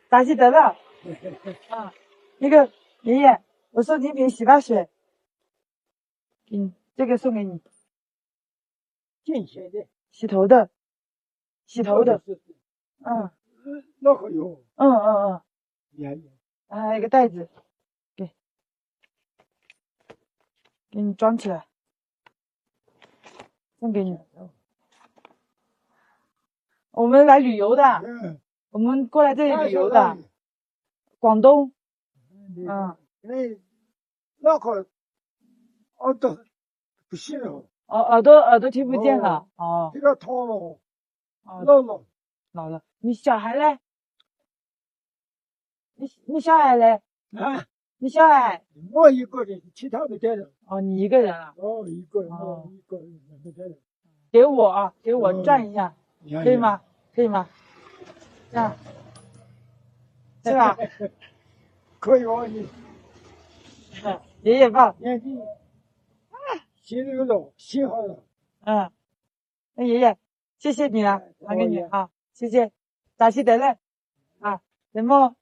扎西德勒。啊，那个爷爷，我送你一瓶洗发水。这个送给你。健血的，洗头的。那可有。还有一个袋子，给你装起来，送给你。我们来旅游的，我们过来这里旅游的，广东。那个耳朵不行了。耳朵听不见了。这个痛了。老了。你小孩嘞？你小孩嘞？你小孩？我一个人，其他没带了。你一个人啊？一个人，我一个人没带了。给我转一下，可以吗？可以吗？这样，是吧？可以哦，你。爷爷抱。眼睛。心里了，心好了。那爷爷，谢谢你了，还给你啊，谢谢，扎西德勒啊，人么？